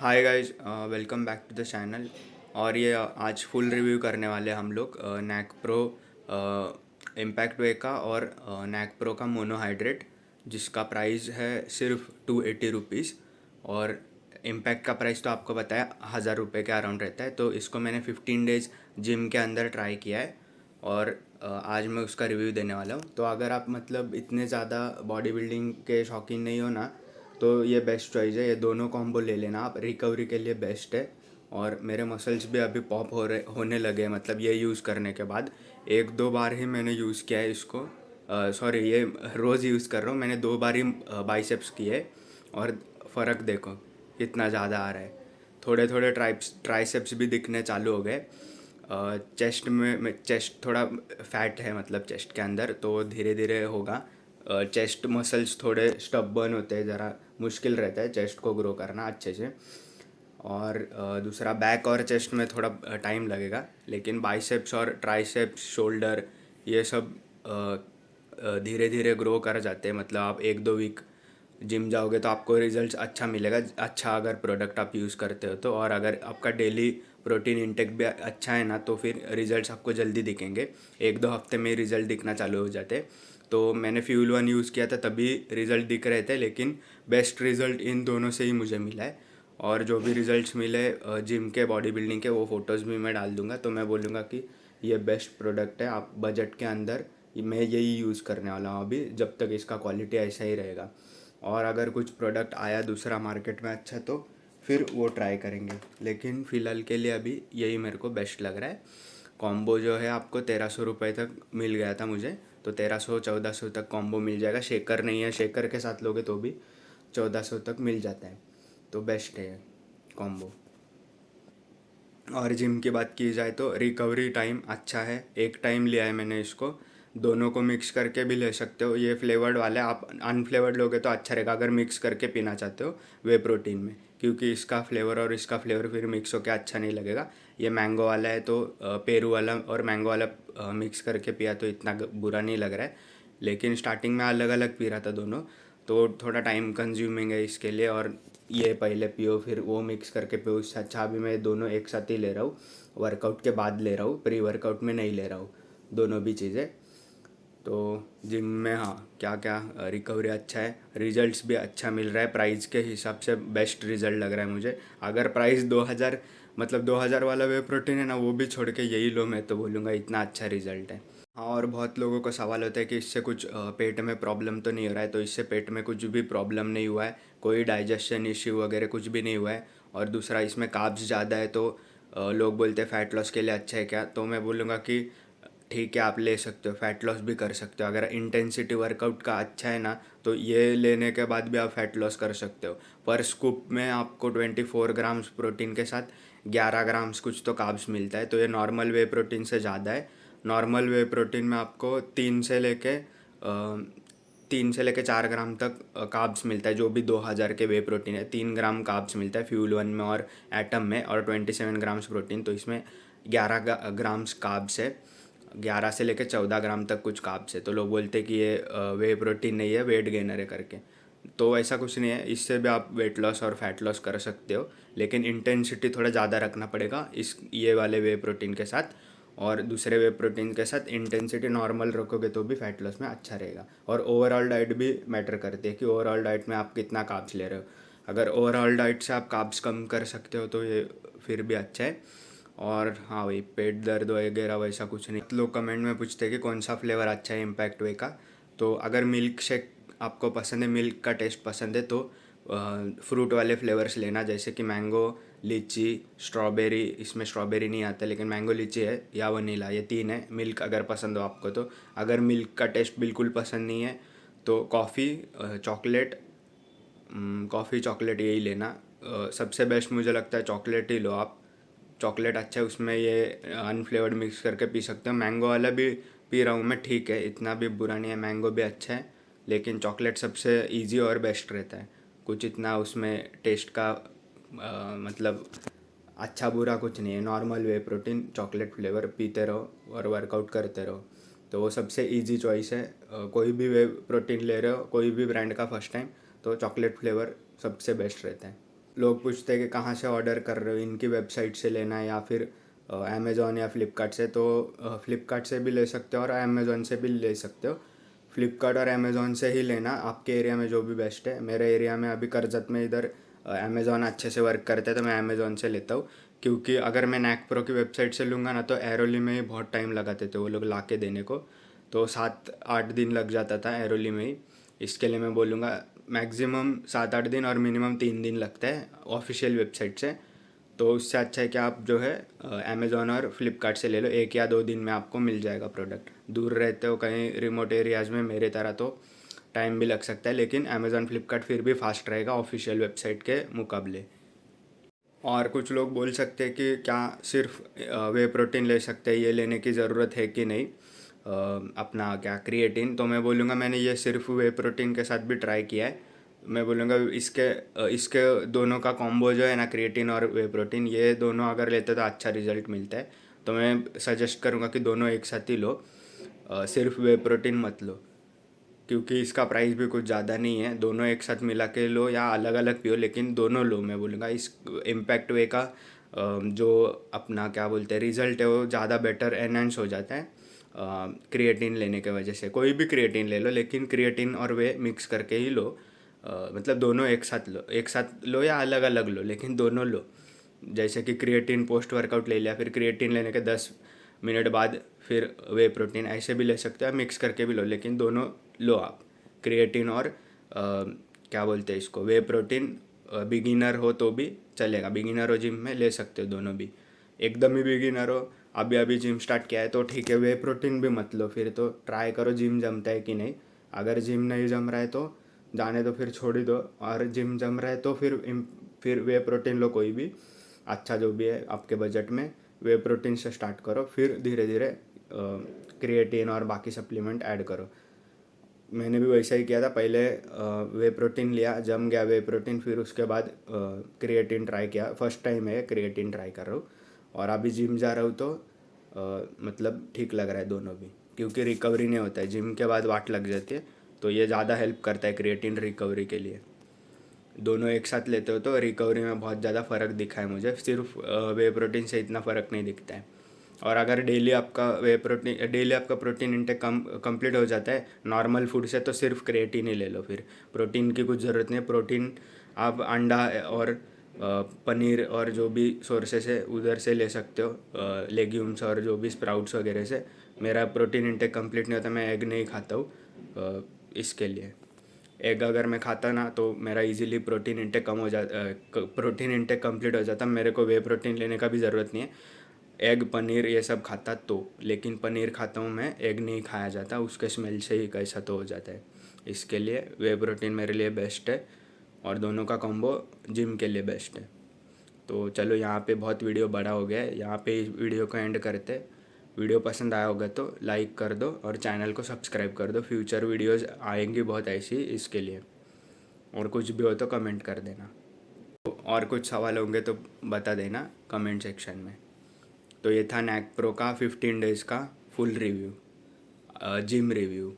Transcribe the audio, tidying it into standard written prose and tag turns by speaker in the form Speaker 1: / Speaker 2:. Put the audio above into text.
Speaker 1: Hi guys, welcome back to the channel. और ये आज फुल रिव्यू करने वाले हम लोग नैक प्रो इम्पैक्ट वे का और नैक प्रो का मोनोहाइड्रेट, जिसका प्राइस है सिर्फ 280 रुपीज़। और इम्पैक्ट का प्राइस तो आपको बताया 1000 रुपये के अराउंड रहता है। तो इसको मैंने 15 डेज़ जिम के अंदर ट्राई किया है और आज मैं उसका रिव्यू देने वाला हूँ। तो अगर आप मतलब इतने ज़्यादा बॉडी बिल्डिंग के शौकीन नहीं हो ना, तो ये बेस्ट चॉइस है। ये दोनों कॉम्बो ले लेना आप, रिकवरी के लिए बेस्ट है। और मेरे मसल्स भी अभी पॉप होने लगे हैं, मतलब ये यूज़ करने के बाद। एक दो बार ही मैंने यूज़ किया है इसको, सॉरी ये रोज़ यूज़ कर रहा हूँ। मैंने 2 बार ही बाइसेप्स किए और फ़र्क देखो कितना ज़्यादा आ रहा है। थोड़े थोड़े ट्राइसेप्स भी दिखने चालू हो गए। चेस्ट में चेस्ट थोड़ा फैट है, मतलब चेस्ट के अंदर, तो धीरे धीरे होगा। चेस्ट मसल्स थोड़े स्टबर्न होते हैं, ज़रा मुश्किल रहता है चेस्ट को ग्रो करना अच्छे से। और दूसरा बैक और चेस्ट में थोड़ा टाइम लगेगा, लेकिन बाइसेप्स और ट्राइसेप्स, शोल्डर, ये सब धीरे धीरे ग्रो कर जाते हैं। मतलब आप 1-2 वीक जिम जाओगे तो आपको रिजल्ट्स अच्छा मिलेगा, अच्छा अगर प्रोडक्ट आप यूज़ करते हो तो। और अगर आपका डेली प्रोटीन इंटेक भी अच्छा है ना, तो फिर रिजल्ट्स आपको जल्दी दिखेंगे। 1-2 हफ्ते में रिजल्ट दिखना चालू हो जाते हैं। तो मैंने फ्यूल 1 यूज़ किया था, तभी रिज़ल्ट दिख रहे थे, लेकिन बेस्ट रिज़ल्ट इन दोनों से ही मुझे मिला है। और जो भी रिज़ल्ट्स मिले जिम के, बॉडी बिल्डिंग के, वो फ़ोटोज़ भी मैं डाल दूँगा। तो मैं बोलूँगा कि ये बेस्ट प्रोडक्ट है। आप बजट के अंदर मैं यही यूज़ करने वाला हूँ अभी, जब तक इसका क्वालिटी ऐसा ही रहेगा। और अगर कुछ प्रोडक्ट आया दूसरा मार्केट में अच्छा, तो फिर वो ट्राई करेंगे। लेकिन फ़िलहाल के लिए अभी यही मेरे को बेस्ट लग रहा है। कॉम्बो जो है आपको 1300 रुपये तक मिल गया था मुझे, तो 1300-1400 तक कॉम्बो मिल जाएगा। शेकर नहीं है, शेकर के साथ लोगे तो भी 1400 तक मिल जाता है। तो बेस्ट है कॉम्बो। और जिम की बात की जाए तो रिकवरी टाइम अच्छा है। एक टाइम लिया है मैंने इसको, दोनों को मिक्स करके भी ले सकते हो। ये फ्लेवर्ड वाला है, आप अनफ्लेवर्ड लोगे तो अच्छा रहेगा अगर मिक्स करके पीना चाहते हो वे प्रोटीन में, क्योंकि इसका फ्लेवर और इसका फ्लेवर फिर मिक्स होकर अच्छा नहीं लगेगा। ये मैंगो वाला है, तो पेरू वाला और मैंगो वाला मिक्स करके पिया तो इतना बुरा नहीं लग रहा है। लेकिन स्टार्टिंग में अलग अलग पी रहा था दोनों, तो थोड़ा टाइम कंज्यूमिंग है इसके लिए। और ये पहले पियो फिर वो मिक्स करके पियो, इससे अच्छा अभी मैं दोनों एक साथ ही ले रहा हूँ। वर्कआउट के बाद ले रहा हूँ, प्री वर्कआउट में नहीं ले रहा हूँ, दोनों भी चीज़ें। तो जिम में हाँ, क्या क्या रिकवरी अच्छा है, रिजल्ट्स भी अच्छा मिल रहा है। प्राइस के हिसाब से बेस्ट रिज़ल्ट लग रहा है मुझे। अगर प्राइस 2000, मतलब 2000 वाला वे प्रोटीन है ना, वो भी छोड़ के यही लो, मैं तो बोलूँगा इतना अच्छा रिज़ल्ट है। हाँ, और बहुत लोगों को सवाल होता है कि इससे कुछ पेट में प्रॉब्लम तो नहीं हो रहा है। तो इससे पेट में कुछ भी प्रॉब्लम नहीं हुआ है, कोई डाइजेशन इश्यू वगैरह कुछ भी नहीं हुआ है। और दूसरा, इसमें कार्ब्स ज़्यादा है, तो लोग बोलते हैं फ़ैट लॉस के लिए अच्छा है क्या, तो मैं बोलूँगा कि ठीक है, आप ले सकते हो, फ़ैट लॉस भी कर सकते हो। अगर इंटेंसिटी वर्कआउट का अच्छा है ना, तो ये लेने के बाद भी आप फ़ैट लॉस कर सकते हो। पर स्कूप में आपको 24 ग्राम्स प्रोटीन के साथ 11 ग्राम्स कुछ तो कार्ब्स मिलता है, तो ये नॉर्मल वे प्रोटीन से ज़्यादा है। नॉर्मल वे प्रोटीन में आपको 3 से लेके 4 ग्राम तक कार्ब्स मिलता है। जो भी 2000 के वे प्रोटीन है, 3 ग्राम कार्ब्स मिलता है फ्यूल 1 में और एटम में, और 27 ग्राम्स प्रोटीन, तो इसमें 11 ग्राम्स कार्ब्स है। 11 से लेके 14 ग्राम तक कुछ कार्ब्स है। तो लोग बोलते हैं कि ये वे प्रोटीन नहीं है, वेट गेनर है करके। तो ऐसा कुछ नहीं है, इससे भी आप वेट लॉस और फैट लॉस कर सकते हो, लेकिन इंटेंसिटी थोड़ा ज़्यादा रखना पड़ेगा इस ये वाले वे प्रोटीन के साथ। और दूसरे वे प्रोटीन के साथ इंटेंसिटी नॉर्मल रखोगे तो भी फैट लॉस में अच्छा रहेगा। और ओवरऑल डाइट भी मैटर करती है कि ओवरऑल डाइट में आप कितना कार्ब्स ले रहे हो। अगर ओवरऑल डाइट से आप कार्ब्स कम कर सकते हो तो ये फिर भी अच्छा है। और हाँ भाई, पेट दर्द वगैरह वैसा कुछ नहीं। लोग कमेंट में पूछते हैं कि कौन सा फ्लेवर अच्छा है इम्पैक्ट वे का। तो अगर मिल्क शेक आपको पसंद है, मिल्क का टेस्ट पसंद है, तो फ्रूट वाले फ्लेवर्स लेना, जैसे कि मैंगो, लीची, स्ट्रॉबेरी। इसमें स्ट्रॉबेरी नहीं आता, लेकिन मैंगो, लीची है या वनीला, ये 3 है। मिल्क अगर पसंद हो आपको तो। अगर मिल्क का टेस्ट बिल्कुल पसंद नहीं है, तो कॉफ़ी, चॉकलेट, कॉफ़ी चॉकलेट यही लेना। सबसे बेस्ट मुझे लगता है चॉकलेट ही लो आप। चॉकलेट अच्छा है, उसमें ये अनफ्लेवर्ड मिक्स करके पी सकते हो। मैंगो वाला भी पी रहा हूँ मैं, ठीक है, इतना भी बुरा नहीं है, मैंगो भी अच्छा है। लेकिन चॉकलेट सबसे इजी और बेस्ट रहता है। कुछ इतना उसमें टेस्ट का मतलब अच्छा बुरा कुछ नहीं है। Normal way protein chocolate flavour पीते रहो और वर्कआउट करते रहो, तो वो सबसे इजी चॉइस है। कोई भी वे प्रोटीन ले रहे हो, कोई भी ब्रांड का फर्स्ट टाइम, तो चॉकलेट फ्लेवर सबसे बेस्ट रहता है। लोग पूछते हैं कि कहाँ से ऑर्डर कर रहे हो, इनकी वेबसाइट से लेना है या फिर अमेज़ॉन या फ्लिपकार्ट से, तो फ्लिपकार्ट से भी ले सकते हो और अमेज़ॉन से भी ले सकते हो। फ्लिपकार्ट और अमेज़ॉन से ही लेना आपके एरिया में जो भी बेस्ट है। मेरे एरिया में अभी करजत में इधर अमेज़ॉन अच्छे से वर्क करते हैं तो मैं अमेज़ॉन से लेता हूँ, क्योंकि अगर मैं नैक प्रो की वेबसाइट से लूँगा ना तो एरोली में ही बहुत टाइम लगाते थे वो लोग ला के देने को, तो 7-8 दिन लग जाता था एरोली में ही। इसके लिए मैं बोलूँगा मैक्सिमम 7-8 दिन और मिनिमम 3 दिन लगता है ऑफिशियल वेबसाइट से। तो उससे अच्छा है कि आप जो है अमेज़ॉन और फ्लिपकार्ट से ले लो, 1 या 2 दिन में आपको मिल जाएगा प्रोडक्ट। दूर रहते हो कहीं रिमोट एरियाज़ में मेरे तरह तो टाइम भी लग सकता है, लेकिन अमेज़ॉन फ्लिपकार्ट फिर भी फास्ट रहेगा ऑफिशियल वेबसाइट के मुकाबले। और कुछ लोग बोल सकते हैं कि क्या सिर्फ वे प्रोटीन ले सकते हैं, ये लेने की ज़रूरत है कि नहीं, अपना क्या क्रिएटिन। तो मैं बोलूँगा मैंने ये सिर्फ वे प्रोटीन के साथ भी ट्राई किया है। मैं बोलूँगा इसके दोनों का कॉम्बो जो है ना, क्रिएटिन और वे प्रोटीन, ये दोनों अगर लेते तो अच्छा रिजल्ट मिलता है। तो मैं सजेस्ट करूँगा कि दोनों एक साथ ही लो, सिर्फ वे प्रोटीन मत लो, क्योंकि इसका प्राइस भी कुछ ज़्यादा नहीं है। दोनों एक साथ मिला के लो या अलग अलग पियो, लेकिन दोनों लो। मैं बोलूँगा इस इम्पैक्ट वे का जो अपना क्या बोलते हैं रिज़ल्ट है वो ज़्यादा बेटर एनहेंस हो जाता है क्रिएटिन लेने के वजह से। कोई भी क्रिएटिन ले लो, लेकिन क्रिएटिन और वे मिक्स करके ही लो। मतलब दोनों एक साथ लो या अलग अलग लो, लेकिन दोनों लो। जैसे कि क्रिएटिन पोस्ट वर्कआउट ले लिया, फिर क्रिएटिन लेने के 10 मिनट बाद फिर वे प्रोटीन, ऐसे भी ले सकते हो, मिक्स करके भी लो, लेकिन दोनों लो आप। क्रिएटिन और क्या बोलते हैं इसको, वे प्रोटीन। बिगिनर हो तो भी चलेगा, बिगिनर हो जिम में ले सकते हो दोनों भी। एकदम ही बिगिनर हो, अभी अभी जिम स्टार्ट किया है तो ठीक है, वे प्रोटीन भी मत लो। फिर तो ट्राई करो जिम जमता है कि नहीं। अगर जिम नहीं जम रहा है तो जाने दो, फिर छोड़ ही दो। और जिम जम रहा है तो फिर वे प्रोटीन लो, कोई भी अच्छा जो भी है आपके बजट में। वे प्रोटीन से स्टार्ट करो, फिर धीरे धीरे क्रिएटिन और बाकी सप्लीमेंट ऐड करो। मैंने भी वैसा ही किया था, पहले वे प्रोटीन लिया, जम गया वे प्रोटीन, फिर उसके बाद क्रिएटिन ट्राई किया। फर्स्ट टाइम है क्रिएटिन ट्राई कर रहा हूँ, और अभी जिम जा रहा हूँ तो मतलब ठीक लग रहा है दोनों भी, क्योंकि रिकवरी नहीं होता है जिम के बाद, वाट लग जाती है। तो ये ज़्यादा हेल्प करता है क्रिएटिन रिकवरी के लिए। दोनों एक साथ लेते हो तो रिकवरी में बहुत ज़्यादा फ़र्क दिखा है मुझे, सिर्फ वे प्रोटीन से इतना फ़र्क नहीं दिखता है। और अगर डेली आपका प्रोटीन इंटेक कंप्लीट हो जाता है नॉर्मल फूड से, तो सिर्फ क्रिएटिन ही ले लो। फिर प्रोटीन की कुछ ज़रूरत नहीं है। प्रोटीन आप अंडा और पनीर और जो भी सोर्सेस है उधर से ले सकते हो, लेग्यूम्स और जो भी स्प्राउट्स वगैरह से। मेरा प्रोटीन इंटेक कंप्लीट नहीं होता, मैं एग नहीं खाता हूँ, इसके लिए। एग अगर मैं खाता ना तो मेरा इजीली प्रोटीन इंटेक कम हो जाता, प्रोटीन इंटेक कंप्लीट हो जाता, मेरे को वे प्रोटीन लेने का भी ज़रूरत नहीं है। एग पनीर ये सब खाता तो, लेकिन पनीर खाता हूँ मैं, एग नहीं खाया जाता, उसके स्मेल से ही कैसा तो हो जाता है। इसके लिए वे प्रोटीन मेरे लिए बेस्ट है, और दोनों का कॉम्बो जिम के लिए बेस्ट है। तो चलो यहाँ पे बहुत वीडियो बड़ा हो गया है, यहाँ पे इस वीडियो को एंड करते। वीडियो पसंद आया होगा तो लाइक कर दो और चैनल को सब्सक्राइब कर दो। फ्यूचर वीडियोज़ आएंगी बहुत ऐसी इसके लिए। और कुछ भी हो तो कमेंट कर देना, और कुछ सवाल होंगे तो बता देना कमेंट सेक्शन में। तो ये था नैक प्रो का 15 डेज़ का फुल रिव्यू, जिम रिव्यू।